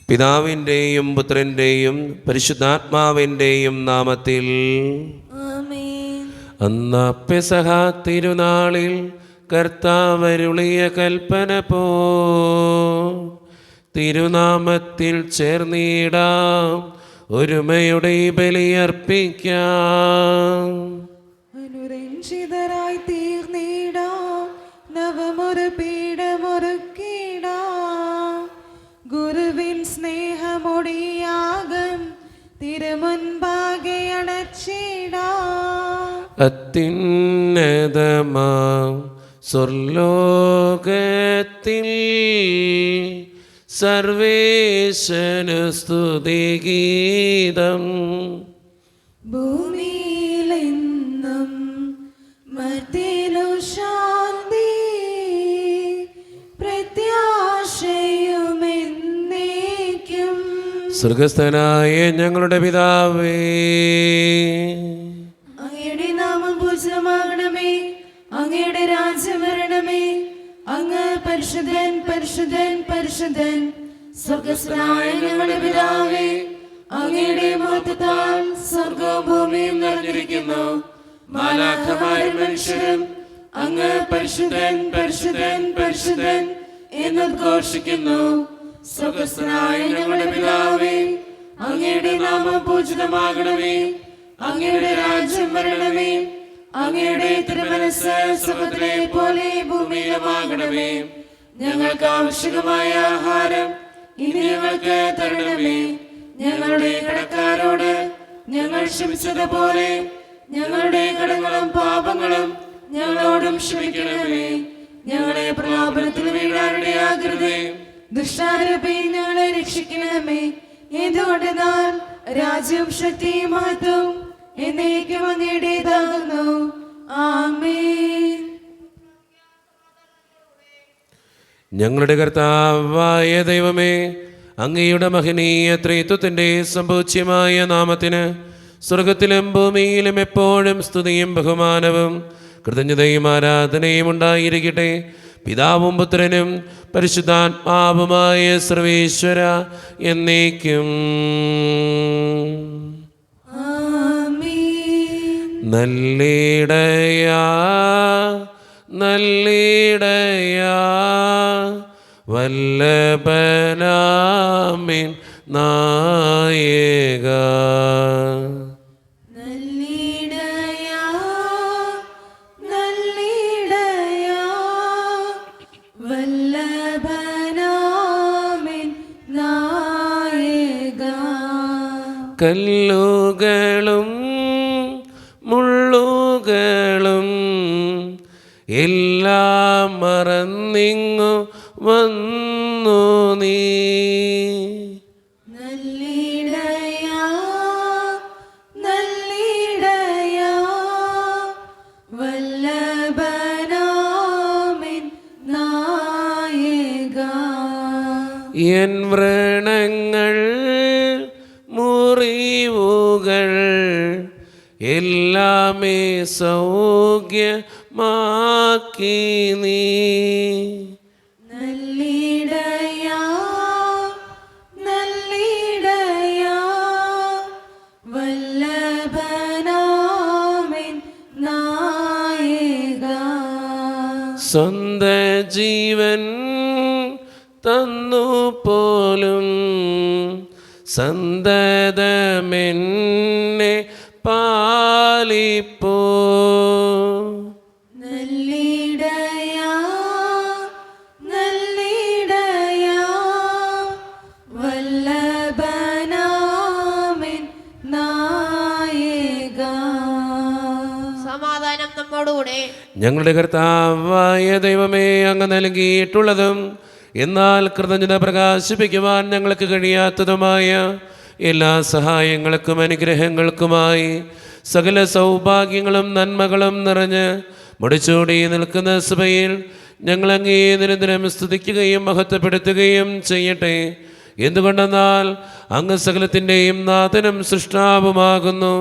പിതാവിൻ്റെയും പുത്രൻ്റെയും പരിശുദ്ധാത്മാവിൻ്റെയും നാമത്തിൽ ആമേൻ. അന്ന് പെസഹ തിരുനാളിൽ കർത്താവരുളിയ കൽപ്പന പോ തിരുനാമത്തിൽ ചേർന്നിടാം, ഒരുമയുടെ ബലിയർപ്പിക്കാം. അനുരഞ്ജിതരായി തീർന്നിടാം, നവമൊരു പീഠമൊരുക്കിടാം. ഗുരുവിൻ സ്നേഹമൊടിയാകം തിരുമുൻപാകെ അടച്ചിടാം. അത്യുന്നതമാം സ്വർലോകത്തിൽ സർവേശനു സ്തുതിഗീതം. ഭൂമിയിലെന്നും മർത്യനു ശാന്തി, പ്രത്യാശയുമെന്നേക്കും. സ്വർഗസ്ഥനായ ഞങ്ങളുടെ പിതാവേ, അങ്ങയുടെ നാമം പൂജിതമാകണമേ, അങ്ങയുടെ രാജ്യം വരണമേ. അങ്ങ് പരിശുദ്ധൻ പരിശുദ്ധൻ പരിശുദ്ധൻ. സ്വർഗസ്ഥനായ ഞങ്ങളുടെ പിതാവേ, അങ്ങയുടെ മഹത്വത്താൽ സ്വർഗവും ഭൂമിയും നിറഞ്ഞിരിക്കുന്നു. മാലാഖമാരും മനുഷ്യരും അങ്ങ് പരിശുദ്ധൻ പരിശുദ്ധൻ പരിശുദ്ധൻ എന്നുദ്ഘോഷിക്കുന്നു. സ്വർഗസ്ഥനായ ഞങ്ങളുടെ പിതാവേ, അങ്ങയുടെ നാമം പൂജിതമാകണമേ, അങ്ങയുടെ രാജ്യം വരണമേ. അങ്ങയുടെ തിരുമനസ്സ് സ്വർഗ്ഗത്തിലെ പോലെ ഭൂമിയിലുമാകണമേ. ഞങ്ങൾക്ക് ആവശ്യമായ ആഹാരം ഇനി ഞങ്ങൾക്ക് തരണമേ. ഞങ്ങളുടെ കടക്കാരോട് ഞങ്ങൾ ക്ഷമിച്ചതുപോലെ ഞങ്ങളുടെ കടങ്ങളും പാപങ്ങളും ഞങ്ങളോടും ക്ഷമിക്കണമേ. ഞങ്ങളെ പ്രലോഭനത്തിൽ വീഴാനിടയാകരുതേ, ദുഷ്ടാരൂപേ ഞങ്ങളെ രക്ഷിക്കണമേ. എന്തുകൊണ്ടെന്നാൽ രാജ്യവും ശക്തിയും മഹത്വവും എന്നേക്കും അങ്ങയുടേതാകുന്നു. ആമേൻ. ഞങ്ങളുടെ കർത്താവായ ദൈവമേ, അങ്ങയുടെ മഹനീയ ത്രിത്വത്തിൻ്റെ സമ്പൂജ്യമായ നാമത്തിന് സ്വർഗത്തിലും ഭൂമിയിലും എപ്പോഴും സ്തുതിയും ബഹുമാനവും കൃതജ്ഞതയും ആരാധനയും ഉണ്ടായിരിക്കട്ടെ. പിതാവും പുത്രനും പരിശുദ്ധാത്മാവുമായ സർവേശ്വര എന്നേക്കും. നല്ലിടയാ നല്ലിടയാ വല്ലഭനാമിൻ നായക. നല്ലിടയാ നല്ലിടയാ വല്ലഭനാമിൻ നായക. കല്ലുകളും മുള്ളുകളും എല്ലാം മറന്നിങ്ങു വന്നു നീ. നല്ലിടയാ നല്ലിടയാ വല്ലഭനാമിൻ നായക. എൻ വ്രണങ്ങൾ മുറിവുകൾ എല്ലാമേ സൗഖ്യമാക്കി നീ. നല്ലിടയാ നല്ലിടയാ വല്ലഭനാമിൻ നായക. സ്വന്ത ജീവൻ തന്നു പോലും സന്തതമെന്നെ പാലിപ്പോ. നല്ലിടയാ നല്ലിടയാ വല്ലഭനാമിൻ നായക. സമാധാനം നമ്മോടുകൂടെ. ഞങ്ങളുടെ കർത്താവായ ദൈവമേ, അങ്ങ് നൽകിയിട്ടുള്ളതും എന്നാൽ കൃതജ്ഞത പ്രകാശിപ്പിക്കുവാൻ ഞങ്ങൾക്ക് കഴിയാത്തതുമായ എല്ലാ സഹായങ്ങൾക്കും അനുഗ്രഹങ്ങൾക്കുമായി സകല സൗഭാഗ്യങ്ങളും നന്മകളും നിറഞ്ഞ് മുടിച്ചൂടി നിൽക്കുന്ന സഭയിൽ ഞങ്ങൾ അങ്ങേ നിരന്തരം സ്തുതിക്കുകയും മഹത്വപ്പെടുത്തുകയും ചെയ്യട്ടെ. എന്തുകൊണ്ടെന്നാൽ അങ്ങ് സകലത്തിൻ്റെയും നാഥനും സൃഷ്ടാവുമാകുന്നു.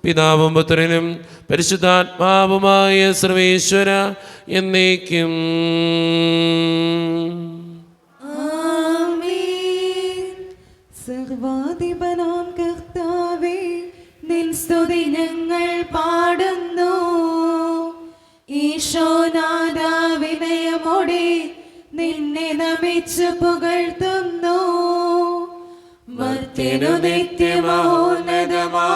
പിതാവും പുത്രനും പരിശുദ്ധാത്മാവുമായ സർവേശ്വര എന്നേക്കും. സർവാധിപനാം കർത്താവേ, നിൻ സ്തുതി ഞങ്ങൾ പാടുന്നു. ഈശോനാഥ വിനയമോടെ നിന്നെ നമിച്ചു പുകഴ്ത്തുന്നു. മർത്യനു നിത്യമഹോന്നതമാ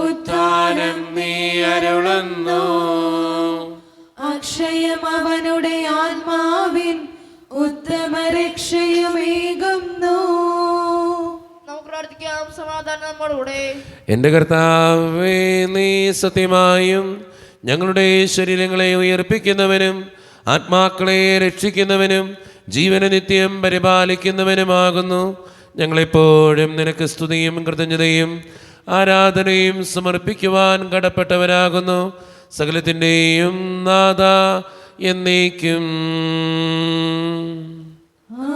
ഉത്ഥാനം നീ അരുളുന്നു. അക്ഷയം അവനുടെ ആത്മാവിൻ ഉത്തമ രക്ഷയുമേകുന്നു. നമുക്ക് പ്രാർത്ഥിക്കാം. സമാധാനം നമ്മളുടെ. എൻ്റെ കർത്താവേ, നീ സത്യമായും ഞങ്ങളുടെ ശരീരങ്ങളെ ഉയർപ്പിക്കുന്നവനും ആത്മാക്കളെ രക്ഷിക്കുന്നവനും ജീവനെ നിത്യം പരിപാലിക്കുന്നവനുമാകുന്നു. ഞങ്ങളെപ്പോഴും നിനക്ക് സ്തുതിയും കൃതജ്ഞതയും ആരാധനയും സമർപ്പിക്കുവാൻ കടപ്പെട്ടവരാകുന്നു. സകലത്തിൻ്റെയും നാഥ എന്നേക്കും.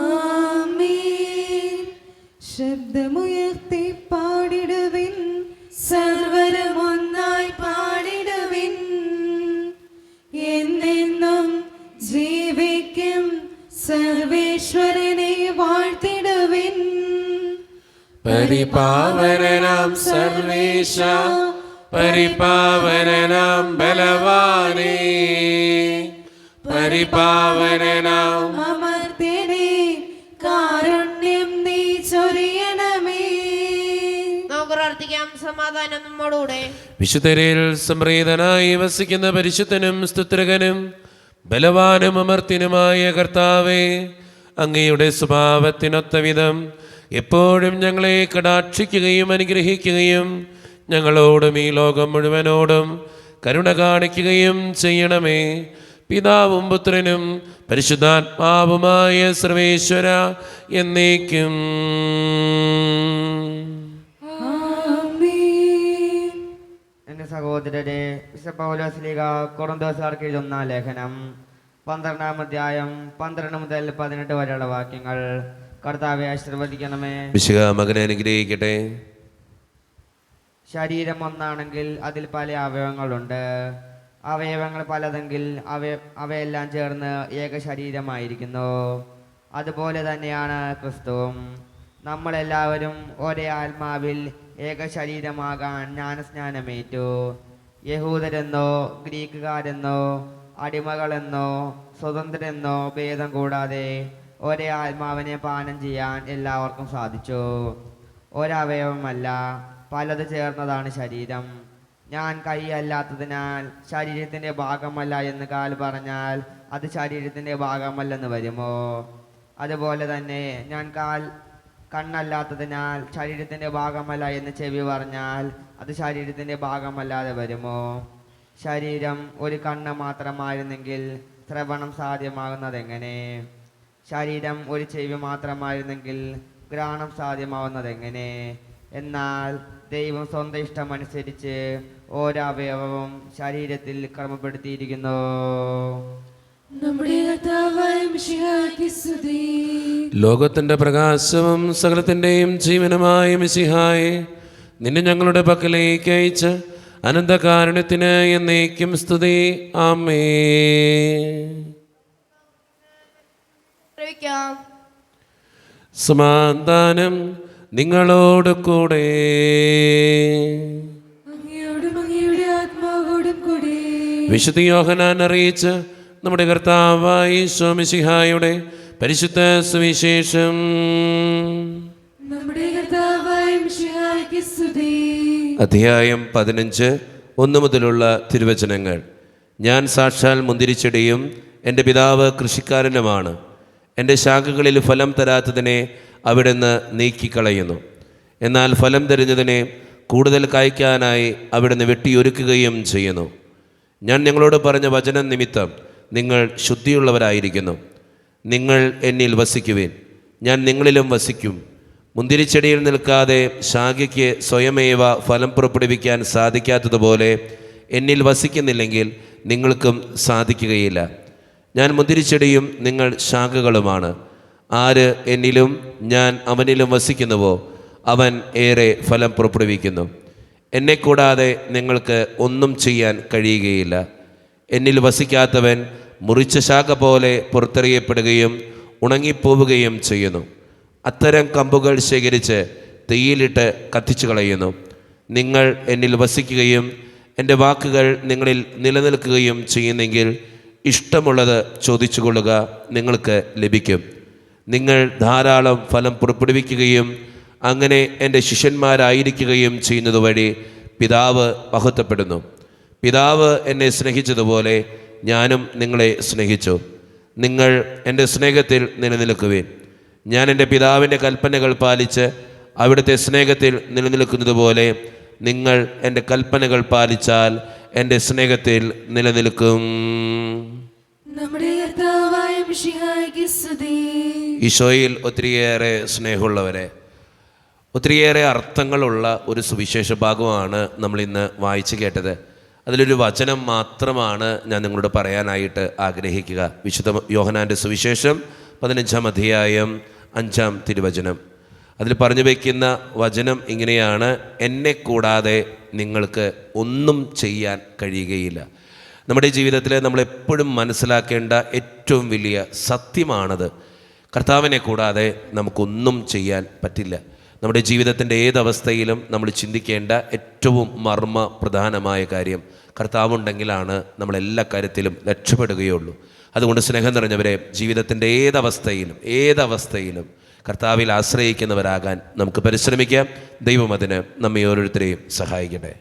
ആമേൻ. ശബ്ദമുയർത്തി പാടിടുവിൻ, സർവരും ഒന്നായി പാടിടുവിൻ. എന്നെന്നും ജീവിക്കും സർവേശ്വരനെ വാഴ്ത്തിടുവിൻ. പരിപാവനനാം സർവേശ, പരിപാവനനാം ബലവാനേ, പരിപാവനനാം അമർത്യനേ, കാരുണ്യം നീ ചൊരിയണമേ. നമുക്ക് പ്രാർത്ഥിക്കാം. സമാധാനം നമ്മളുടെ. വിശുദ്ധരിൽ സംപ്രീതനായി വസിക്കുന്ന പരിശുദ്ധനും സ്തുത്രകനും ബലവാനും അമർത്യനുമായ കർത്താവേ, അങ്ങയുടെ സ്വഭാവത്തിനൊത്ത വിധം എപ്പോഴും ഞങ്ങളെ കടാക്ഷിക്കുകയും അനുഗ്രഹിക്കുകയും ഞങ്ങളോടും ഈ ലോകം മുഴുവനോടും കരുണ കാണിക്കുകയും ചെയ്യണമേ. പിതാവും പുത്രനും പരിശുദ്ധാത്മാവുമായ സർവേശ്വര എന്നേക്കും. ആമേൻ. എൻ്റെ സഹോദരരെ, വിശുദ്ധ പൗലോസ്ലീഹ കൊറിന്തോസ്യർക്ക് എഴുതുന്ന ലേഖനം 12-ാം അധ്യായം 12 മുതൽ 18 വരെയുള്ള വാക്യങ്ങൾ. കർത്താവെ ആശീർവദിക്കണമേ. വിശുദ്ധ മകനെ അനുഗ്രഹിക്കട്ടെ. ശരീരം ഒന്നാണെങ്കിൽ അതിൽ പല അവയവങ്ങളുണ്ട്. അവയവങ്ങൾ പലതെങ്കിൽ അവയെല്ലാം ചേർന്ന് ഏക ശരീരമായിരിക്കുന്നു. അതുപോലെ തന്നെയാണ് ക്രിസ്തുവും. നമ്മളെല്ലാവരും ഒരേ ആത്മാവിൽ ഏക ശരീരമാകാൻ ജ്ഞാനസ്നാനമേറ്റു. യഹൂദരെന്നോ ഗ്രീക്കുകാരെന്നോ അടിമകളെന്നോ സ്വതന്ത്രരെന്നോ ഭേദം കൂടാതെ ഒരേ ആത്മാവിനെ പാനം ചെയ്യാൻ എല്ലാവർക്കും സാധിച്ചു. ഒരവയവമല്ല, പലത് ചേർന്നതാണ് ശരീരം. ഞാൻ കൈ അല്ലാത്തതിനാൽ ശരീരത്തിൻ്റെ ഭാഗമല്ല എന്ന് കാൽ പറഞ്ഞാൽ അത് ശരീരത്തിൻ്റെ ഭാഗമല്ലെന്ന് വരുമോ? അതുപോലെ തന്നെ ഞാൻ കണ്ണല്ലാത്തതിനാൽ ശരീരത്തിൻ്റെ ഭാഗമല്ല എന്ന് ചെവി പറഞ്ഞാൽ അത് ശരീരത്തിൻ്റെ ഭാഗമല്ലാതെ വരുമോ? ശരീരം ഒരു കണ്ണ് മാത്രമായിരുന്നെങ്കിൽ ശ്രവണം സാധ്യമാകുന്നതെങ്ങനെ? ശരീരം ഒരു ചെവി മാത്രമായിരുന്നെങ്കിൽ ഘ്രാണം സാധ്യമാവുന്നതെങ്ങനെ? എന്നാൽ ദൈവം സ്വന്തം ഇഷ്ടമനുസരിച്ച് ഓരോ അവയവവും ശരീരത്തിൽ ക്രമപ്പെടുത്തിയിരിക്കുന്നു. നമ്മുടെ കർത്താവായ മിശിഹായ്ക്ക് സ്തുതി. ലോകത്തിൻ്റെ പ്രകാശവും സകലത്തിൻ്റെയും ജീവനുമായ മിശിഹായെ, നിന്നെ ഞങ്ങളുടെ പക്കലേക്ക് അയച്ച അനന്തകാരുണ്യത്തിന് എന്നേക്കും സ്തുതി. ആമേൻ. ശ്രമിക്കാം. സമാധാനം നിങ്ങളോട് കൂടെ. അങ്ങയോടും അങ്ങയുടെ ആത്മാവോടും കൂടി. വിശുദ്ധ യോഹന്നാൻ അറിയിച്ച നമ്മുടെ കർത്താവായ ഈശോ മിശിഹായുടെ പരിശുദ്ധ സുവിശേഷം. നമ്മുടെ കർത്താവായ മിശിഹായ്ക്ക് സ്തുതി. അധ്യായം 15 1 മുതലുള്ള തിരുവചനങ്ങൾ. ഞാൻ സാക്ഷാൽ മുന്തിരിച്ചെടിയും എൻ്റെ പിതാവ് കൃഷിക്കാരനുമാണ്. എൻ്റെ ശാഖകളിൽ ഫലം തരാത്തതിനെ അവിടുന്ന് നീക്കിക്കളയുന്നു. എന്നാൽ ഫലം തരുന്നതിനെ കൂടുതൽ കായ്ക്കാനായി അവിടുന്ന് വെട്ടിയൊരുക്കുകയും ചെയ്യുന്നു. ഞാൻ നിങ്ങളോട് പറഞ്ഞ വചനം നിമിത്തം നിങ്ങൾ ശുദ്ധിയുള്ളവരായിരിക്കുന്നു. നിങ്ങൾ എന്നിൽ വസിക്കുവിൻ, ഞാൻ നിങ്ങളിലും വസിക്കും. മുന്തിരിച്ചെടിയിൽ നിൽക്കാതെ ശാഖയ്ക്ക് സ്വയമേവ ഫലം പുറപ്പെടുവിക്കാൻ സാധിക്കാത്തതുപോലെ എന്നിൽ വസിക്കുന്നില്ലെങ്കിൽ നിങ്ങൾക്കും സാധിക്കുകയില്ല. ഞാൻ മുന്തിരിച്ചെടിയും നിങ്ങൾ ശാഖകളുമാണ്. ആര് എന്നിലും ഞാൻ അവനിലും വസിക്കുന്നുവോ അവൻ ഏറെ ഫലം പുറപ്പെടുവിക്കുന്നു. എന്നെ കൂടാതെ നിങ്ങൾക്ക് ഒന്നും ചെയ്യാൻ കഴിയുകയില്ല. എന്നിൽ വസിക്കാത്തവൻ മുറിച്ച ശാഖ പോലെ പുറത്തെറിയപ്പെടുകയും ഉണങ്ങിപ്പോവുകയും ചെയ്യുന്നു. അത്തരം കമ്പുകൾ ശേഖരിച്ച് തീയിലിട്ട് കത്തിച്ചു കളയുന്നു. നിങ്ങൾ എന്നിൽ വസിക്കുകയും എൻ്റെ വാക്കുകൾ നിങ്ങളിൽ നിലനിൽക്കുകയും ചെയ്യുന്നെങ്കിൽ ഇഷ്ടമുള്ളത് ചോദിച്ചുകൊള്ളുക, നിങ്ങൾക്ക് ലഭിക്കും. നിങ്ങൾ ധാരാളം ഫലം പുറപ്പെടുവിക്കുകയും അങ്ങനെ എൻ്റെ ശിഷ്യന്മാരായിരിക്കുകയും ചെയ്യുന്നത് വഴി പിതാവ് മഹത്വപ്പെടുന്നു. പിതാവ് എന്നെ സ്നേഹിച്ചതുപോലെ ഞാനും നിങ്ങളെ സ്നേഹിച്ചു. നിങ്ങൾ എൻ്റെ സ്നേഹത്തിൽ നിലനിൽക്കുവിൻ. ഞാൻ എൻ്റെ പിതാവിൻ്റെ കൽപ്പനകൾ പാലിച്ച് അവിടുത്തെ സ്നേഹത്തിൽ നിലനിൽക്കുന്നത് പോലെ നിങ്ങൾ എൻ്റെ കൽപ്പനകൾ പാലിച്ചാൽ എൻ്റെ സ്നേഹത്തിൽ നിലനിൽക്കും. നമ്മുടെ കർത്താവായ മിശിഹായ്ക്ക് സ്തുതി. ഈശോയിൽ ഒത്തിരിയേറെ സ്നേഹമുള്ളവരെ, ഒത്തിരിയേറെ അർത്ഥങ്ങളുള്ള ഒരു സുവിശേഷ ഭാഗമാണ് നമ്മൾ ഇന്ന് വായിച്ചു കേട്ടത്. അതിലൊരു വചനം മാത്രമാണ് ഞാൻ നിങ്ങളോട് പറയാനായിട്ട് ആഗ്രഹിക്കുക. വിശുദ്ധ യോഹന്നാൻ്റെ സുവിശേഷം 15-ാം അധ്യായം 5-ാം തിരുവചനം. അതിൽ പറഞ്ഞു വയ്ക്കുന്ന വചനം ഇങ്ങനെയാണ്: എന്നെ കൂടാതെ നിങ്ങൾക്ക് ഒന്നും ചെയ്യാൻ കഴിയുകയില്ല. നമ്മുടെ ജീവിതത്തിൽ നമ്മളെപ്പോഴും മനസ്സിലാക്കേണ്ട ഏറ്റവും വലിയ സത്യമാണത്. കർത്താവിനെ കൂടാതെ നമുക്കൊന്നും ചെയ്യാൻ പറ്റില്ല. നമ്മുടെ ജീവിതത്തിൻ്റെ ഏതവസ്ഥയിലും നമ്മൾ ചിന്തിക്കേണ്ട ഏറ്റവും മർമ്മ പ്രധാനമായ കാര്യം കർത്താവുണ്ടെങ്കിലാണ് നമ്മളെല്ലാ കാര്യത്തിലും രക്ഷപ്പെടുകയുള്ളൂ. അതുകൊണ്ട് സ്നേഹം നിറഞ്ഞവരെ, ജീവിതത്തിൻ്റെ ഏതവസ്ഥയിലും കർത്താവിൽ ആശ്രയിക്കുന്നവരാകാൻ നമുക്ക് പരിശ്രമിക്കാം. ദൈവം അതിന് നമ്മെ ഓരോരുത്തരെയും സഹായിക്കട്ടെ.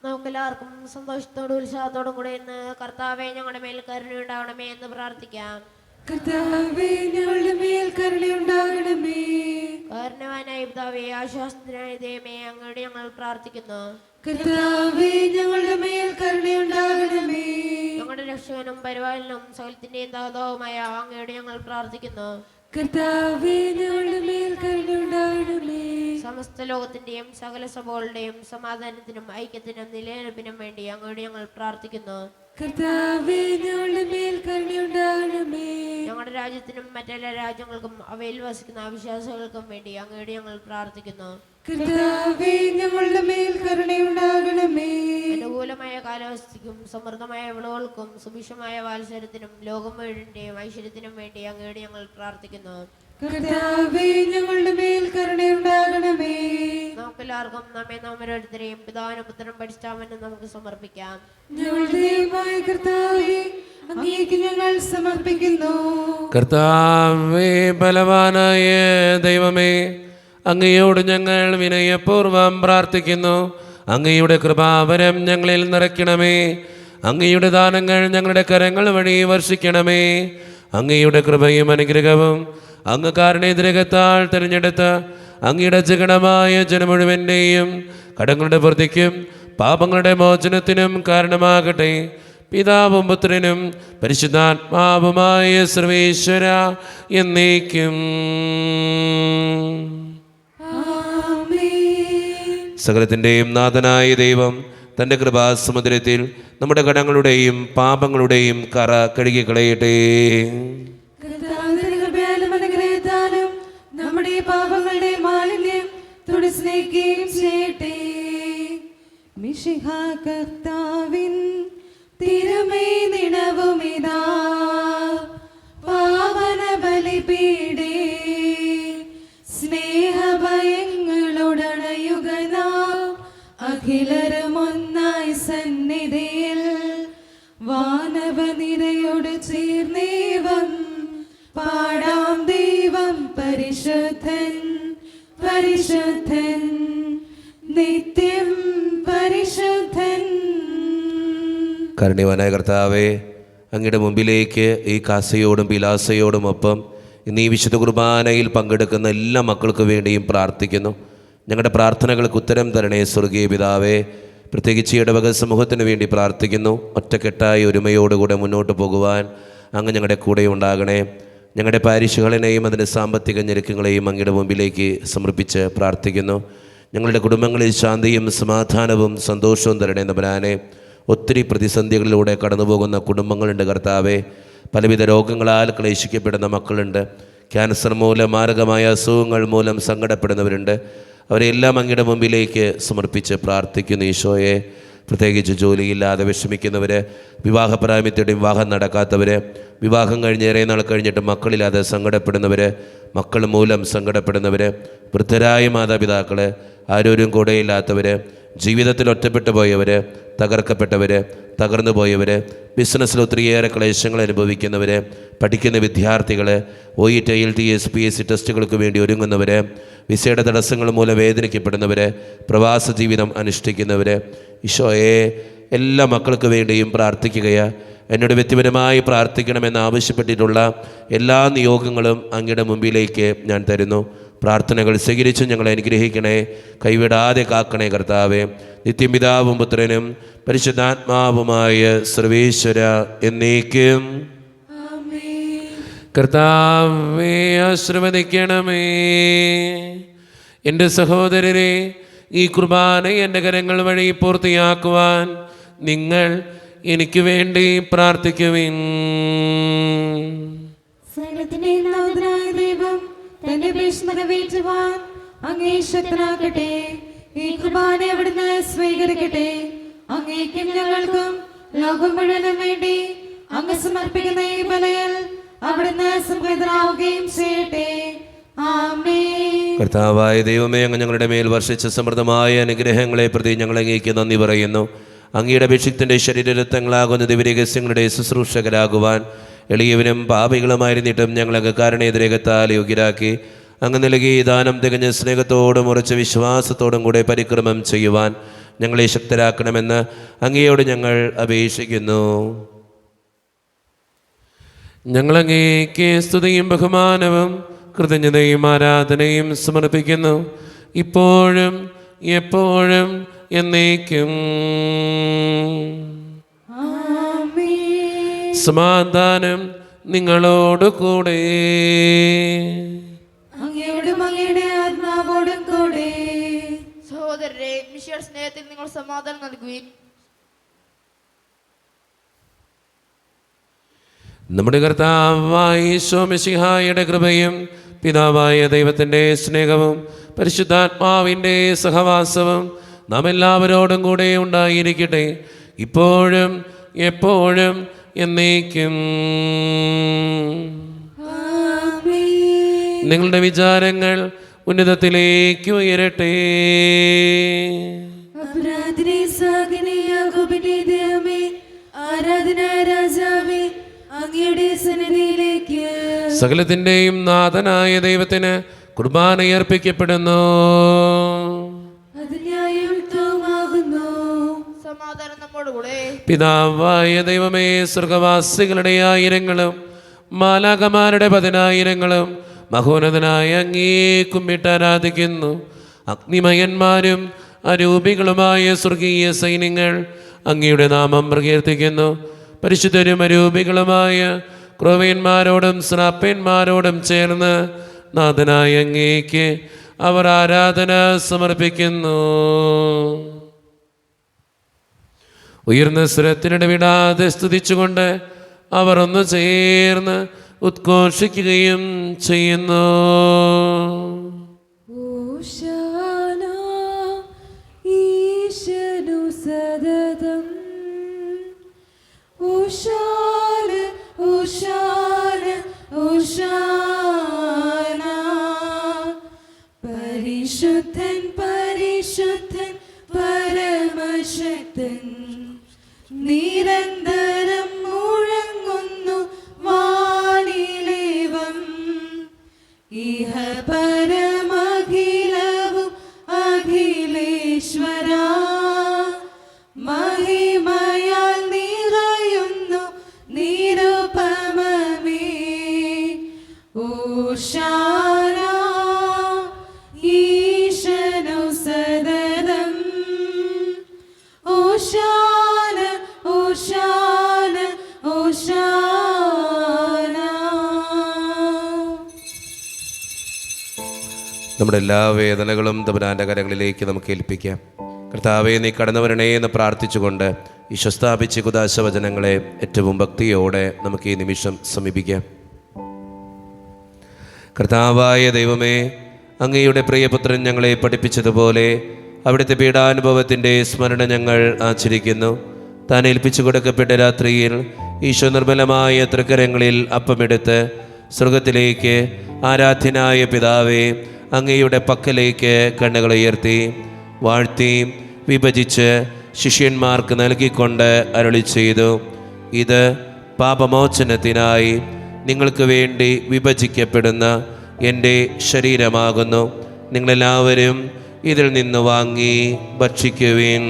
നമുക്കെല്ലാവർക്കും സന്തോഷത്തോടും ഉത്സാഹത്തോടും കൂടെ ഇന്ന് കർത്താവെ ഞങ്ങളുടെ മേൽ കരുണയുണ്ടാവണമേ എന്ന് പ്രാർത്ഥിക്കാം. കർത്താവേ, ഞങ്ങളുടെ മേൽ കരുണയുണ്ടാകണമേ. കാരണവാനായ പിതാവേ, ആശ്വാസത്തിനായ ദൈവമേ, അങ്ങയോട് ഞങ്ങൾ പ്രാർത്ഥിക്കുന്നു. കർത്താവേ, ഞങ്ങളുടെ മേൽ കരുണയുണ്ടാകണമേ. ഞങ്ങളുടെ രക്ഷകനും പരിപാലനും സകലത്തിന്റെയും ദാതാവുമായ അങ്ങയോട് ഞങ്ങൾ പ്രാർത്ഥിക്കുന്നു. കർത്താവേ, ഞങ്ങളുടെ മേൽ കരുണയുണ്ടാകണമേ. സമസ്ത ലോകത്തിന്റെയും സകല സഭകളുടെയും സമാധാനത്തിനും ഐക്യത്തിനും നിലനിൽപ്പിനും വേണ്ടി അങ്ങയോട് ഞങ്ങൾ പ്രാർത്ഥിക്കുന്നു. കർത്താവേ, ഞങ്ങളുടെ മേൽ കരുണയുണ്ടാകണമേ. ഞങ്ങളുടെ രാജ്യത്തിനും മറ്റെല്ലാ രാജ്യങ്ങൾക്കും അവയിൽ വസിക്കുന്ന അവിശ്വാസികൾക്കും വേണ്ടി അങ്ങയോട് ഞങ്ങൾ പ്രാർത്ഥിക്കുന്നു. കർത്താവേ, ഞങ്ങളുടെ മേൽ കരുണയുണ്ടാകണമേ. അനുകൂലമായ കാലാവസ്ഥയ്ക്കും സമൃദ്ധമായ വിളകൾക്കും സുഭിക്ഷമായ വാത്സര്യത്തിനും ലോകം മുഴുവന്റെയും ഐശ്വര്യത്തിനും വേണ്ടി അങ്ങയോട് ഞങ്ങൾ പ്രാർത്ഥിക്കുന്നു. കർത്താവേ, ഞങ്ങളുടെ മേൽ കരുണയുണ്ടാകണമേ. നമുക്കെല്ലാവർക്കും നമ്മെ നാം ഓരോരുത്തരെയും പിതാവിനും പുത്രനും പരിശുദ്ധാത്മാവിനും നമുക്ക് സമർപ്പിക്കാം. ഞങ്ങളുടെ ദൈവമായ കർത്താവേ, അങ്ങേക്ക് ഞങ്ങൾ സമർപ്പിക്കുന്നു. കർത്താവേ, ബലവാനായ ദൈവമേ, അങ്ങയോട് ഞങ്ങൾ വിനയപൂർവ്വം പ്രാർത്ഥിക്കുന്നു. അങ്ങയുടെ കൃപാവരം ഞങ്ങളിൽ നിറയ്ക്കണമേ. അങ്ങയുടെ ദാനങ്ങൾ ഞങ്ങളുടെ കരങ്ങൾ വഴി വർഷിക്കണമേ. അങ്ങയുടെ കൃപയും അനുഗ്രഹവും അങ്ങ് കാരുണ്യതിരകത്താൽ തിരഞ്ഞെടുത്ത അങ്ങയുടെ ജഗണമായ ജനം മുഴുവൻ്റെയും കടങ്ങളുടെ വൃദ്ധിക്കും പാപങ്ങളുടെ മോചനത്തിനും കാരണമാകട്ടെ. പിതാവും പുത്രനും പരിശുദ്ധാത്മാവുമായ സർവേശ്വര എന്നേക്കും. സകലത്തിൻ്റെയും നാഥനായ ദൈവം തൻ്റെ കൃപാസമുദ്രത്തിൽ നമ്മുടെ കടങ്ങളുടെയും പാപങ്ങളുടെയും കറ കഴുകിക്കളയട്ടെ. അനുഗ്രഹത്താലും നമ്മുടെ പാപങ്ങളുടെ മാലിന്യം തുടസ്നേഹിക്കുകയും ചെയ്യട്ടെ. മിശിഹാ കർത്താവിൻ തിരുമൈ നിണവുമിതാ പാവന ബലിപീഠേ സ്നേഹഭയങ്ങളോടണയുക നാം അഖിലരും ഒന്നായി സന്നിധിയിൽ വാനവനിരയോട് ചേർന്നേവം പാടാം. ദൈവം പരിശുദ്ധൻ പരിശുദ്ധൻ നിത്യം പരിശുദ്ധൻ. കാരുണ്യവാനായ കർത്താവേ, അങ്ങയുടെ മുമ്പിലേക്ക് ഈ കാസയോടും പിലാസയോടും ഒപ്പം ഇന്ന് ഈ വിശുദ്ധ കുർബാനയിൽ പങ്കെടുക്കുന്ന എല്ലാ മക്കൾക്ക് വേണ്ടിയും പ്രാർത്ഥിക്കുന്നു. ഞങ്ങളുടെ പ്രാർത്ഥനകൾക്ക് ഉത്തരം തരണേ സ്വർഗീയ പിതാവേ. പ്രത്യേകിച്ച് ഇടവക സമൂഹത്തിന് വേണ്ടി പ്രാർത്ഥിക്കുന്നു. ഒറ്റക്കെട്ടായി ഒരുമയോടുകൂടെ മുന്നോട്ട് പോകുവാൻ അങ്ങ് ഞങ്ങളുടെ കൂടെ ഉണ്ടാകണേ. ഞങ്ങളുടെ പാരിഷുകളിനെയും അതിൻ്റെ സാമ്പത്തിക ഞെരുക്കങ്ങളെയും അങ്ങയുടെ മുമ്പിലേക്ക് സമർപ്പിച്ച് പ്രാർത്ഥിക്കുന്നു. ഞങ്ങളുടെ കുടുംബങ്ങളിൽ ശാന്തിയും സമാധാനവും സന്തോഷവും തരണേ തമ്പുരാനെ. ഒത്തിരി പ്രതിസന്ധികളിലൂടെ കടന്നു പോകുന്ന കുടുംബങ്ങളുണ്ട് കർത്താവേ. പലവിധ രോഗങ്ങളാൽ ക്ലേശിക്കപ്പെടുന്ന മക്കളുണ്ട്. ക്യാൻസർ മൂലം, മാരകമായ അസുഖങ്ങൾ മൂലം സങ്കടപ്പെടുന്നവരുണ്ട്. അവരെല്ലാം അങ്ങയുടെ മുമ്പിലേക്ക് സമർപ്പിച്ച് പ്രാർത്ഥിക്കുന്നു. ഈശോയെ, പ്രത്യേകിച്ച് ജോലിയില്ലാതെ വിഷമിക്കുന്നവർ, വിവാഹപ്രായത്തിൻ്റെ വിവാഹം നടക്കാത്തവർ, വിവാഹം കഴിഞ്ഞ് ഏറെ നാൾ കഴിഞ്ഞിട്ട് മക്കളില്ലാതെ സങ്കടപ്പെടുന്നവർ, മക്കൾ മൂലം സങ്കടപ്പെടുന്നവർ, വൃദ്ധരായ മാതാപിതാക്കൾ, ആരോരും കൂടെയില്ലാത്തവർ, ജീവിതത്തിൽ ഒറ്റപ്പെട്ടു പോയവർ, തകർക്കപ്പെട്ടവർ, തകർന്നു പോയവർ, ബിസിനസ്സിൽ ഒത്തിരിയേറെ ക്ലേശങ്ങൾ അനുഭവിക്കുന്നവർ, പഠിക്കുന്ന വിദ്യാർത്ഥികൾ, OET IELTS PSC ടെസ്റ്റുകൾക്ക് വേണ്ടി ഒരുങ്ങുന്നവർ, വിസയുടെ തടസ്സങ്ങൾ മൂലം വേദനിക്കപ്പെടുന്നവർ, പ്രവാസ ജീവിതം അനുഷ്ഠിക്കുന്നവർ, ഈശോയെ എല്ലാ മക്കൾക്ക് വേണ്ടിയും പ്രാർത്ഥിക്കുകയാണ്. എന്നോട് വ്യക്തിപരമായി പ്രാർത്ഥിക്കണമെന്ന് ആവശ്യപ്പെട്ടിട്ടുള്ള എല്ലാ നിയോഗങ്ങളും അങ്ങയുടെ മുമ്പിലേക്ക് ഞാൻ തരുന്നു. പ്രാർത്ഥനകൾ സ്വീകരിച്ച് ഞങ്ങളെ അനുഗ്രഹിക്കണേ, കൈവിടാതെ കാക്കണേ കർത്താവേ. നിത്യപിതാവും പുത്രനും പരിശുദ്ധാത്മാവുമായ സർവേശ്വര എന്നേക്കും. കർത്താവേ ആശീർവദിക്കണമേ. എൻ്റെ സഹോദരരെ, ഈ കുർബാന എൻ്റെ കരങ്ങൾ വഴി പൂർത്തിയാക്കുവാൻ നിങ്ങൾ എനിക്ക് വേണ്ടി പ്രാർത്ഥിക്കുവിൻ. സകലത്തിന്റെ നാഥനായ ദൈവം തന്റെ അപേക്ഷ നിറവേറ്റുവാൻ അങ്ങേ ശക്തനാക്കട്ടെ. ഈ കുർബാന അവിടുന്ന് സ്വീകരിക്കട്ടെ. അങ്ങേക്കും ഞങ്ങൾക്കും ലോകം മുഴുവനും വേണ്ടി അങ്ങ് സമർപ്പിക്കുന്ന ഈ ബലിയിൽ അവിടുന്ന് സംപ്രീതനാവുകയും ചെയ്യട്ടെ. ആമേൻ. കർത്താവായ ദൈവമേ, അങ്ങ് ഞങ്ങളുടെ മേൽ വർഷിച്ച സമൃദ്ധമായ അനുഗ്രഹങ്ങളെ പ്രതി ഞങ്ങൾ അങ്ങേക്ക് നന്ദി പറയുന്നു. അങ്ങയുടെ അഭിഷിക്തൻ്റെ ശരീരരത്നങ്ങളാകുന്ന ദിവ്യരഹസ്യങ്ങളുടെ ശുശ്രൂഷകരാകുവാൻ എളിയവരും പാപികളുമായിരുന്നിട്ടും ഞങ്ങളങ്ങ് കാരണേതിരകത്താൽ യോഗ്യരാക്കി. അങ്ങ് നൽകി ദാനം തികഞ്ഞ സ്നേഹത്തോടും ഉറച്ച വിശ്വാസത്തോടും കൂടെ പരിക്രമം ചെയ്യുവാൻ ഞങ്ങളെ ശക്തരാക്കണമെന്ന് അങ്ങയോട് ഞങ്ങൾ അപേക്ഷിക്കുന്നു. ഞങ്ങളങ്ങേക്ക് സ്തുതിയും ബഹുമാനവും കൃതജ്ഞതയും ആരാധനയും സമർപ്പിക്കുന്നു, ഇപ്പോഴും എപ്പോഴും എന്നേക്കും. ആമേൻ. സമാധാനം നിങ്ങളോട് കൂടെ. അങ്ങയോടും അങ്ങയുടെ ആത്മാവോടും കൂടെ. സഹോദരരെ, മിശിഹായുടെ സ്നേഹത്തിൽ നിങ്ങൾ സമാധാനം നൽകുവിൻ. നമ്മുടെ കർത്താവായ ഈശോ മിശിഹായുടെ കൃപയും പിതാവായ ദൈവത്തിൻ്റെ സ്നേഹവും പരിശുദ്ധാത്മാവിൻ്റെ സഹവാസവും നാം എല്ലാവരോടും കൂടെ ഉണ്ടായിരിക്കട്ടെ, ഇപ്പോഴും എപ്പോഴും എന്നേക്കും. ആമേൻ. നിങ്ങളുടെ വിചാരങ്ങൾ ഉന്നതത്തിലേക്ക് ഉയരട്ടെ. അപരാധിനെ സാഗിനെ യാക്കോബിന്റെ ദൈവമേ, ആരാധന രാജാവേ, അങ്ങയുടെ സന്നിധിയിലേക്ക് സകലത്തിൻ്റെയും നാഥനായ ദൈവത്തിന് കുർബാനയർപ്പിക്കപ്പെടുന്നു. അത് ന്യായയുക്തവുമാകുന്നു. സമാധാനം നമ്മോടുകൂടെ. പിതാവായ ദൈവമേ, സ്വർഗവാസികളുടെ ആയിരങ്ങളും മാലാകമാരുടെ 10,000 മഹോന്നതനായ അങ്ങേ കുമ്പിട്ട് ആരാധിക്കുന്നു. അഗ്നിമയന്മാരും അരൂപികളുമായ സ്വർഗീയ സൈന്യങ്ങൾ അങ്ങയുടെ നാമം പ്രകീർത്തിക്കുന്നു. പരിശുദ്ധരും അരൂപികളുമായ ക്രോവേന്മാരോടും ശ്രാപ്പന്മാരോടും ചേർന്ന് നാഥനായ അങ്ങേക്ക് അവർ ആരാധന സമർപ്പിക്കുന്നു. ഉയർന്ന സ്വരത്തിനിടവിടാതെ സ്തുതിച്ചുകൊണ്ട് അവർ ഒന്ന് ചേർന്ന് ഉദ്ഘോഷിക്കുകയും ചെയ്യുന്നു. ഓശാന ഈശനു സദതം. ഓശാന ഓശാന ഓശാന. പരിശുദ്ധൻ പരിശുദ്ധൻ പരമശക്തൻ, നിരന്തരം മുഴങ്ങുന്നു വാനിലേവം. ഇഹ പരമഖിലവും അഖിലേശ്വര, മഹിമയാൽ നിറയുന്നു നിരുപമമേ. ഓശാന ഈശനു സദതം. ഓശാന ഓശാന ഓശാന. നമ്മുടെ എല്ലാ വേദനകളും തമ്പുരാൻ്റെ കരങ്ങളിലേക്ക് നമുക്ക് ഏൽപ്പിക്കാം. കർത്താവെ, നീ കടന്നു വരണേ എന്ന് പ്രാർത്ഥിച്ചുകൊണ്ട് ഈശോ സ്ഥാപിച്ച കുദാശ വചനങ്ങളെ ഏറ്റവും ഭക്തിയോടെ നമുക്ക് ഈ നിമിഷം സമീപിക്കാം. കർത്താവായ ദൈവമേ, അങ്ങയുടെ പ്രിയപുത്രൻ ഞങ്ങളെ പഠിപ്പിച്ചതുപോലെ അവിടുത്തെ പീഡാനുഭവത്തിൻ്റെ സ്മരണ ഞങ്ങൾ ആചരിക്കുന്നു. താൻ ഏൽപ്പിച്ചു കൊടുക്കപ്പെട്ട രാത്രിയിൽ ഈശോ നിർമ്മലമായ തൃക്കരങ്ങളിൽ അപ്പമെടുത്ത് സ്വർഗത്തിലേക്ക് ആരാധ്യനായ പിതാവേ അങ്ങയുടെ പക്കലേക്ക് കണ്ണുകൾ ഉയർത്തി വാഴ്ത്തി വിഭജിച്ച് ശിഷ്യന്മാർക്ക് നൽകിക്കൊണ്ട് അരുളി ചെയ്തു, ഇത് പാപമോചനത്തിനായി നിങ്ങൾക്ക് വേണ്ടി വിഭജിക്കപ്പെടുന്ന എൻ്റെ ശരീരമാകുന്നു. നിങ്ങളെല്ലാവരും ഇതിൽ നിന്ന് വാങ്ങി ഭക്ഷിക്കുവിൻ.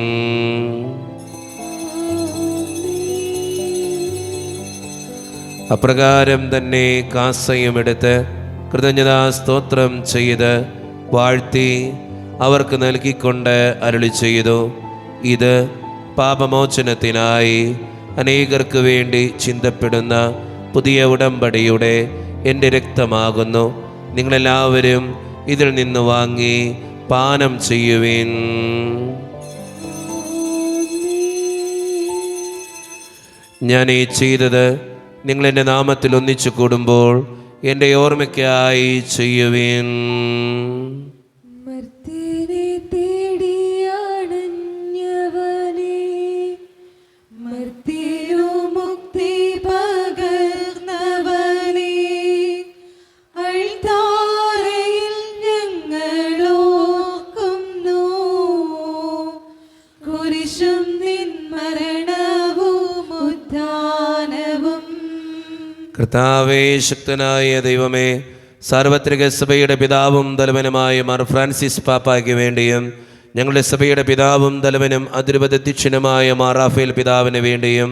അപ്രകാരം തന്നെ കാസയുമെടുത്ത് കൃതജ്ഞതാ സ്തോത്രം ചെയ്ത് വാഴ്ത്തി അവർക്ക് നൽകിക്കൊണ്ട് അരുളി ചെയ്തു, ഇത് പാപമോചനത്തിനായി അനേകർക്ക് വേണ്ടി ചിന്തപ്പെടുന്ന പുതിയ ഉടമ്പടിയുടെ എൻ്റെ രക്തമാകുന്നു. നിങ്ങളെല്ലാവരും ഇതിൽ നിന്ന് വാങ്ങി പാനം ചെയ്യുവിൻ. ഞാൻ ഈ ചെയ്തത് നിങ്ങളെൻ്റെ നാമത്തിൽ ഒന്നിച്ചു കൂടുമ്പോൾ എൻ്റെ ഓർമ്മയ്ക്കായി ചെയ്യുവിൻ. മർത്യനെ തേടിയാണഞ്ഞവനെ മർത്യനു മുക്തി പകർന്നവനെ അൾത്താരയിൽ ഞങ്ങളോർക്കുന്നു. കുരിശും നിൻ മരണവും ഉദ്ധാനവും. കർത്താവേ, ശക്തനായ ദൈവമേ, സാർവത്രിക സഭയുടെ പിതാവും തലവനുമായ മാർ ഫ്രാൻസിസ് പാപ്പായ്ക്ക് വേണ്ടിയും ഞങ്ങളുടെ സഭയുടെ പിതാവും തലവനും അതിരൂപതധ്യക്ഷനുമായ മാർ റാഫേൽ പിതാവിന് വേണ്ടിയും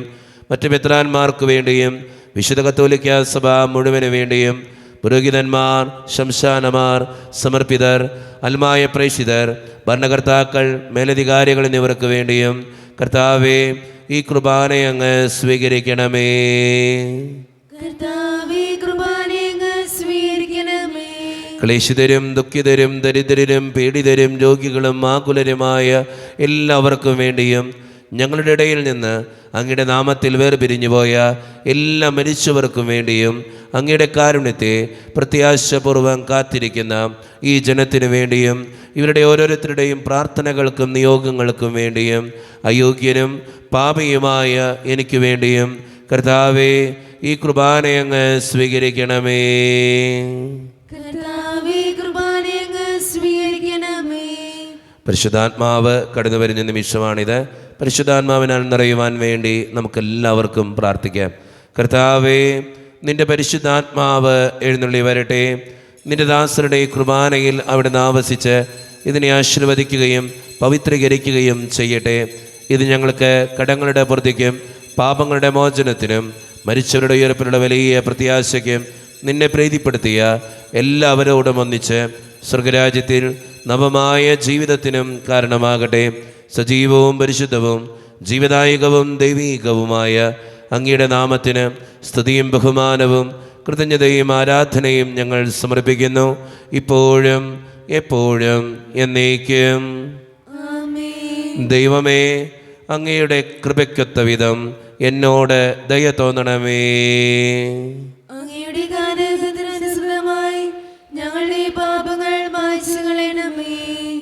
മറ്റു മെത്രാന്മാർക്ക് വേണ്ടിയും വിശുദ്ധ കത്തോലിക്ക സഭ മുഴുവന് വേണ്ടിയും പുരോഹിതന്മാർ, ശംശാനമാർ, സമർപ്പിതർ, അൽമായ പ്രേക്ഷിതർ, ഭരണകർത്താക്കൾ, മേലധികാരികൾ എന്നിവർക്ക് വേണ്ടിയും കർത്താവേ ഈ കുർബാനയെ അങ്ങ് സ്വീകരിക്കണമേ. കർത്താവേ, കുർബാനയെ അങ്ങ് സ്വീകരിക്കണമേ. ക്ലേശിതരും ദുഃഖിതരും ദരിദ്രരും പീഡിതരും രോഗികളും ആകുലരുമായ എല്ലാവർക്കും വേണ്ടിയും ഞങ്ങളുടെ ഇടയിൽ നിന്ന് അങ്ങയുടെ നാമത്തിൽ വേർപിരിഞ്ഞുപോയ എല്ലാ മരിച്ചവർക്കും വേണ്ടിയും അങ്ങയുടെ കാരുണ്യത്തെ പ്രത്യാശപൂർവ്വം കാത്തിരിക്കുന്ന ഈ ജനത്തിനു വേണ്ടിയും ഇവരുടെ ഓരോരുത്തരുടെയും പ്രാർത്ഥനകൾക്കും നിയോഗങ്ങൾക്കും വേണ്ടിയും അയോഗ്യനും പാപിയുമായ എനിക്ക് വേണ്ടിയും കർത്താവേ ഈ കുർബാനയെ അങ്ങ് സ്വീകരിക്കണമേ. കർത്താവേ, കുർബാനയെ അങ്ങ് സ്വീകരിക്കണമേ. പരിശുദ്ധാത്മാവ് കടന്നു വരുന്ന നിമിഷമാണിത്. പരിശുദ്ധാത്മാവിനാൽ നിറയുവാൻ വേണ്ടി നമുക്കെല്ലാവർക്കും പ്രാർത്ഥിക്കാം. കർത്താവേ, നിന്റെ പരിശുദ്ധാത്മാവ് എഴുന്നള്ളി വരട്ടെ. നിന്റെ ദാസരുടെ കുർബാനയിൽ അവിടുന്ന് ആവസിച്ച് ഇതിനെ ആശീർവദിക്കുകയും പവിത്രീകരിക്കുകയും ചെയ്യട്ടെ. ഇത് ഞങ്ങൾക്ക് കടങ്ങളുടെ പൂർത്തിക്കും പാപങ്ങളുടെ മോചനത്തിനും മരിച്ചവരുടെ ഉയർപ്പിലുള്ള വലിയ പ്രത്യാശയ്ക്കും നിന്നെ പ്രീതിപ്പെടുത്തിയ എല്ലാവരോടും ഒന്നിച്ച് സ്വർഗരാജ്യത്തിൽ നവമായ ജീവിതത്തിനും കാരണമാകട്ടെ. സജീവവും പരിശുദ്ധവും ജീവദായകവും ദൈവീകവുമായ അങ്ങയുടെ നാമത്തിന് സ്തുതിയും ബഹുമാനവും കൃതജ്ഞതയും ആരാധനയും ഞങ്ങൾ സമർപ്പിക്കുന്നു, ഇപ്പോഴും എപ്പോഴും എന്നേക്കും. ദൈവമേ, അങ്ങയുടെ കൃപയ്ക്കൊത്ത വിധം എന്നോട് ദയ തോന്നണമേ. അങ്ങയുടെ കാരുണ്യത്തിനനുസൃതമായി ഞങ്ങളുടെ പാപങ്ങൾ മായ്ച്ചു കളയണമേ.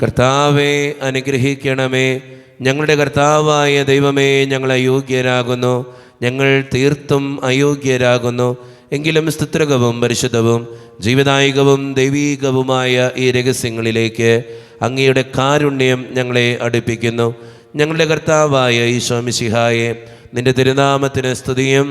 കർത്താവെ അനുഗ്രഹിക്കണമേ. ഞങ്ങളുടെ കർത്താവായ ദൈവമേ, ഞങ്ങൾ അയോഗ്യരാകുന്നു, ഞങ്ങൾ തീർത്തും അയോഗ്യരാകുന്നു. എങ്കിലും സ്തുത്രകവും പരിശുദ്ധവും ജീവദായകവും ദൈവീകവുമായ ഈ രഹസ്യങ്ങളിലേക്ക് അങ്ങയുടെ കാരുണ്യം ഞങ്ങളെ അടുപ്പിക്കുന്നു. ഞങ്ങളുടെ കർത്താവായ ഈശോ മിശിഹായെ, നിന്റെ തിരുനാമത്തിന് സ്തുതിയും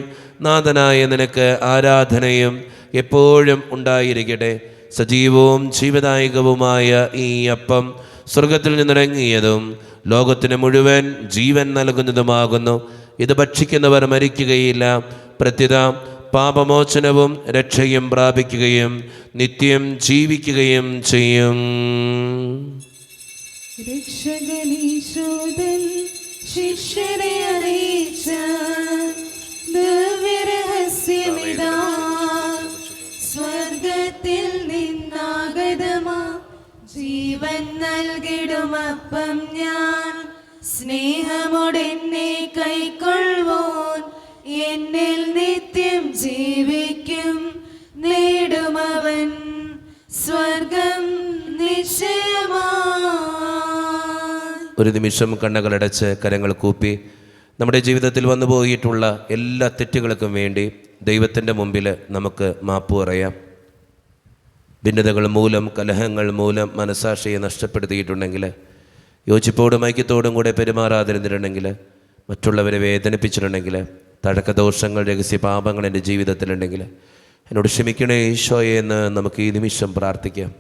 നാഥനായ നിനക്ക് ആരാധനയും എപ്പോഴും ഉണ്ടായിരിക്കട്ടെ. സജീവവും ജീവദായകവുമായ ഈ അപ്പം സ്വർഗത്തിൽ നിന്നിറങ്ങിയതും ലോകത്തിന് മുഴുവൻ ജീവൻ നൽകുന്നതുമാകുന്നു. ഇത് ഭക്ഷിക്കുന്നവർ മരിക്കുകയില്ല, പ്രത്യുത പാപമോചനവും രക്ഷയും പ്രാപിക്കുകയും നിത്യം ജീവിക്കുകയും ചെയ്യും. രക്ഷകനീശോദൻ ശിഷ്യരെ അറിയിച്ച ദിവ്യരഹസ്യമിതാ, സ്വർഗത്തിൽ നിന്നാഗതമാ ജീവൻ നൽകിടുമപ്പം ഞാൻ. സ്നേഹമോടെന്നെ കൈക്കൊള്ളുവോൻ എന്നിൽ നിത്യം ജീവിക്കും, നേടുമവൻ സ്വർഗം നിശ്ചയമാ. ഒരു നിമിഷം കണ്ണുകളടച്ച് കരങ്ങൾ കൂപ്പി നമ്മുടെ ജീവിതത്തിൽ വന്നു പോയിട്ടുള്ള എല്ലാ തെറ്റുകൾക്കും വേണ്ടി ദൈവത്തിൻ്റെ മുമ്പിൽ നമുക്ക് മാപ്പ് പറയാം. ഭിന്നതകൾ മൂലം, കലഹങ്ങൾ മൂലം മനസാക്ഷിയെ നഷ്ടപ്പെടുത്തിയിട്ടുണ്ടെങ്കിൽ, യോജിപ്പോടും ഐക്യത്തോടും കൂടെ പെരുമാറാതിരുന്നിട്ടുണ്ടെങ്കിൽ, മറ്റുള്ളവരെ വേദനിപ്പിച്ചിട്ടുണ്ടെങ്കിൽ, തഴക്കദോഷങ്ങൾ, രഹസ്യ പാപങ്ങൾ എൻ്റെ ജീവിതത്തിലുണ്ടെങ്കിൽ എന്നോട് ക്ഷമിക്കണേ ഈശോയെ എന്ന് നമുക്ക് ഈ നിമിഷം പ്രാർത്ഥിക്കാം.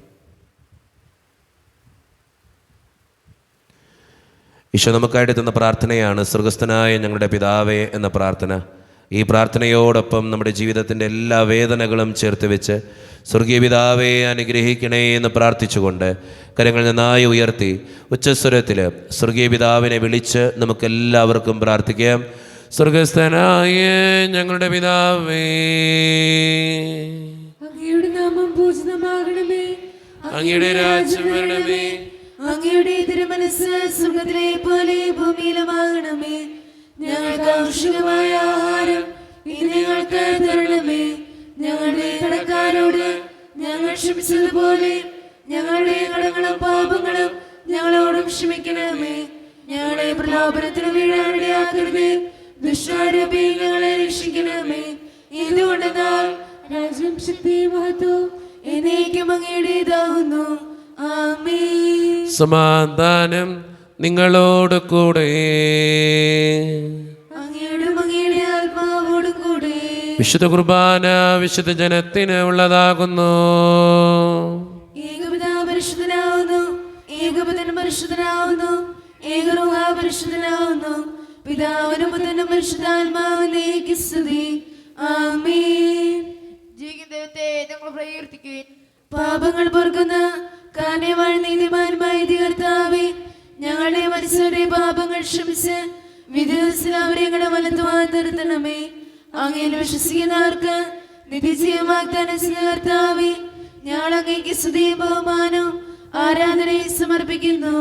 ഈശോ നമുക്കായിട്ട് തന്ന പ്രാർത്ഥനയാണ് സ്വർഗസ്ഥനായ ഞങ്ങളുടെ പിതാവേ എന്ന പ്രാർത്ഥന. ഈ പ്രാർത്ഥനയോടൊപ്പം നമ്മുടെ ജീവിതത്തിൻ്റെ എല്ലാ വേദനകളും ചേർത്ത് വെച്ച് സ്വർഗീയ പിതാവേ അനുഗ്രഹിക്കണേ എന്ന് പ്രാർത്ഥിച്ചുകൊണ്ട് കരങ്ങൾ നന്നായി ഉയർത്തി ഉച്ചസ്വരത്തിൽ സ്വർഗീയ പിതാവിനെ വിളിച്ച് നമുക്കെല്ലാവർക്കും പ്രാർത്ഥിക്കാം. സ്വർഗസ്ഥനായ ഞങ്ങളുടെ പിതാവേ, അങ്ങയുടെ നാമം പൂജിതമാകണമേ, അങ്ങയുടെ രാജ്യം വരണമേ, അങ്ങയുടെ തിരുമനസ്സ് സ്വർഗ്ഗത്തിലെ പോലെ ഭൂമിയിലുമാകണമേ. ഞങ്ങൾക്ക് ആവശ്യമായ ആഹാരം ഇന്ന് ഞങ്ങൾക്ക് തരണമേ. ഞങ്ങളുടെ കടക്കാരോട് ഞങ്ങൾ ക്ഷമിച്ചതുപോലെ ഞങ്ങളുടെ കടങ്ങളും പാപങ്ങളും ഞങ്ങളോടും ക്ഷമിക്കണമേ. ഞങ്ങളെ പ്രലോഭനത്തിന് വീഴാനിടയാക്കരുതേ, ദുഷ്ടാരൂപി ഞങ്ങളെ രക്ഷിക്കണമേ. എന്തുകൊണ്ടെന്നാൽ രാജ്യം, ശക്തി, മഹത്വം എന്നേക്കും അങ്ങയുടേതാകുന്നു. ആമേൻ. സമാധാനം നിങ്ങളോട് കൂടെ. അങ്ങയോടും അങ്ങയുടെ ആത്മാവോടും കൂടെ. വിശുദ്ധ കുർബാന വിശുദ്ധ ജനത്തിന് ഉള്ളതാകുന്നു. ഏകപിതാവ് പരിശുദ്ധനാവുന്നു, ഏകപുത്രൻ പരിശുദ്ധനാവുന്നു, ഏകരൂഹ പരിശുദ്ധനാവുന്നു. പിതാവിനും പുത്രനും പരിശുദ്ധാത്മാവിനേക്ക് സ്തുതി. ആമേൻ. ജീവിക്കുന്ന ദൈവത്തെ ഞങ്ങൾ പ്രകീർത്തിക്കുവിൻ. പാപങ്ങൾ പൊറുക്കുന്ന കാരണവാൻ നീതിമാനുമായ കർത്താവേ, ഞങ്ങളുടെ മനസ്സുടെ പാപങ്ങൾ ക്ഷമിച്ച് വിധി ദിവസത്തിൽ അവരെ ഞങ്ങളുടെ വലത്തുവാൻ നിർത്തണമേ. അങ്ങയിൽ വിശ്വസിക്കുന്നവർക്ക് നിത്യജീവൻ വാഗ്ദാനം ചെയ്ത കർത്താവേ, ഞങ്ങൾ അങ്ങേക്ക് സ്തുതിയും ബഹുമാനവും ആരാധനയും സമർപ്പിക്കുന്നു.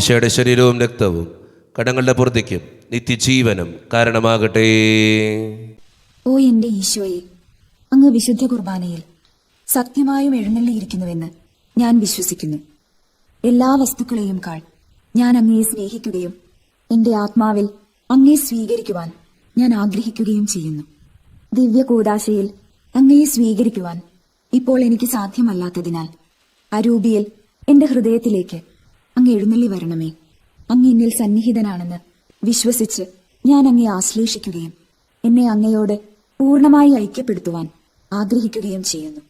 ഈശോയുടെ ശരീരവും രക്തവും കടങ്ങളുടെ പൂർത്തിക്കും നിത്യജീവനും കാരണമാകട്ടെ. ഓ എന്റെ ഈശോയെ, അങ്ങ് വിശുദ്ധ കുർബാനയിൽ സത്യമായും എഴുന്നള്ളിയിരിക്കുന്നുവെന്ന് ഞാൻ വിശ്വസിക്കുന്നു. എല്ലാ വസ്തുക്കളെയും കാൾ ഞാൻ അങ്ങയെ സ്നേഹിക്കുകയും എന്റെ ആത്മാവിൽ അങ്ങയെ സ്വീകരിക്കുവാൻ ഞാൻ ആഗ്രഹിക്കുകയും ചെയ്യുന്നു. ദിവ്യ കൂദാശയിൽ അങ്ങയെ സ്വീകരിക്കുവാൻ ഇപ്പോൾ എനിക്ക് സാധ്യമല്ലാത്തതിനാൽ അരൂപിയിൽ എന്റെ ഹൃദയത്തിലേക്ക് അങ്ങ് എഴുന്നള്ളി വരണമേ. അങ്ങ് എന്നിൽ സന്നിഹിതനാണെന്ന് വിശ്വസിച്ച് ഞാൻ അങ്ങയെ ആശ്ലേഷിക്കുകയും എന്നെ അങ്ങയോട് പൂർണ്ണമായി ഐക്യപ്പെടുത്തുവാൻ ആഗ്രഹിക്കുകയും ചെയ്യുന്നു.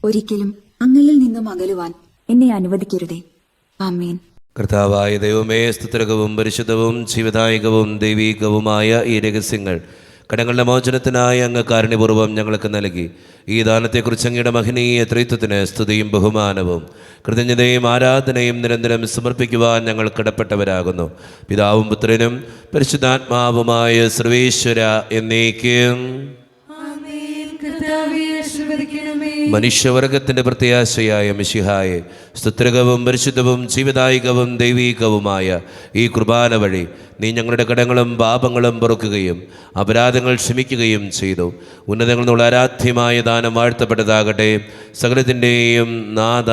ഒരിക്കലും അങ്ങയിൽ നിന്നും അകലുവാൻ എന്നെ അനുവദിക്കരുതേ. ആമേൻ. കർത്താവായ ദൈവമേ, സ്തുത്യർഹവും പരിശുദ്ധവും ജീവദായകവും ദൈവീകവുമായ ഈ രഹസ്യങ്ങൾ കടങ്ങളുടെ മോചനത്തിനായി അങ്ങ് കാരുണ്യപൂർവ്വം ഞങ്ങൾക്ക് നൽകി. ഈ ദാനത്തെക്കുറിച്ച് അങ്ങയുടെ മഹനീയ ത്രിത്വത്തിന് സ്തുതിയും ബഹുമാനവും കൃതജ്ഞതയും ആരാധനയും നിരന്തരം സമർപ്പിക്കുവാൻ ഞങ്ങൾ കടപ്പെട്ടവരാകുന്നു. പിതാവും പുത്രനും പരിശുദ്ധാത്മാവുമായ സർവേശ്വര എന്നേക്കും. മനുഷ്യവർഗത്തിന്റെ പ്രത്യാശയായ മിശിഹായെ, സ്തുത്യർഹവും പരിശുദ്ധവും ജീവദായകവും ദൈവീകവുമായ ഈ കുർബാന വഴി നീ ഞങ്ങളുടെ കടങ്ങളും പാപങ്ങളും പൊറുക്കുകയും അപരാധങ്ങൾ ക്ഷമിക്കുകയും ചെയ്തു. ഉന്നതങ്ങളിൽ നിന്നുള്ള ആരാധ്യമായ ദാനം വാഴ്ത്തപ്പെട്ടതാകട്ടെ. സകലത്തിൻ്റെയും നാഥ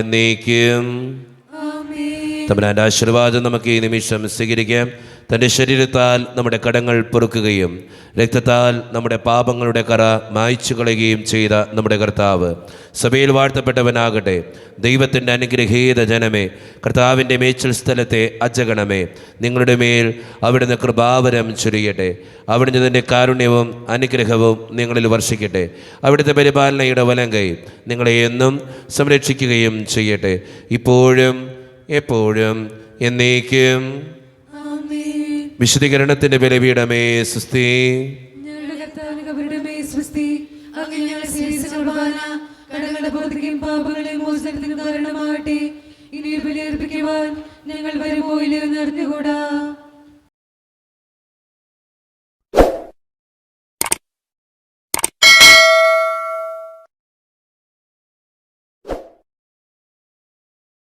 എന്നേക്കും. തമ്പുരാന്റെ ആശീർവാദം നമുക്ക് ഈ നിമിഷം സ്വീകരിക്കാം. തൻ്റെ ശരീരത്താൽ നമ്മുടെ കടങ്ങൾ പൊറുക്കുകയും രക്തത്താൽ നമ്മുടെ പാപങ്ങളുടെ കറ മായ്ച്ചു കളയുകയും ചെയ്ത നമ്മുടെ കർത്താവ് സഭയിൽ വാഴ്ത്തപ്പെട്ടവനാകട്ടെ. ദൈവത്തിൻ്റെ അനുഗ്രഹീത ജനമേ, കർത്താവിൻ്റെ മേച്ചിൽ സ്ഥലത്തെ അജഗണമേ, നിങ്ങളുടെ മേൽ അവിടുന്ന് കൃപാവരം ചൊരിയട്ടെ. അവിടുന്ന് തൻ്റെ കാരുണ്യവും അനുഗ്രഹവും നിങ്ങളിൽ വർഷിക്കട്ടെ. അവിടുത്തെ പരിപാലനയുടെ വലങ്കൈ നിങ്ങളെ എന്നും സംരക്ഷിക്കുകയും ചെയ്യട്ടെ, ഇപ്പോഴും എപ്പോഴും എന്നേക്കും. വിശുദ്ധീകരണത്തിന്റെ ബലിപീഠമേ സ്വസ്തി. ഞങ്ങളുടെ കർത്താവിന്റെ കബറിടമേ സ്വസ്തി. അങ്ങ് ഞങ്ങളുടെ ശരീര കുർബാന കടങ്ങളുടെ പുറത്തേക്കും പാപങ്ങളെയും മോചനത്തിനും കാരണമാകട്ടെ. ഇനി ബലിയർപ്പിക്കുവാൻ ഞങ്ങൾ വരുമോ ഇല്ലയോ എന്ന് അറിഞ്ഞുകൂടാ.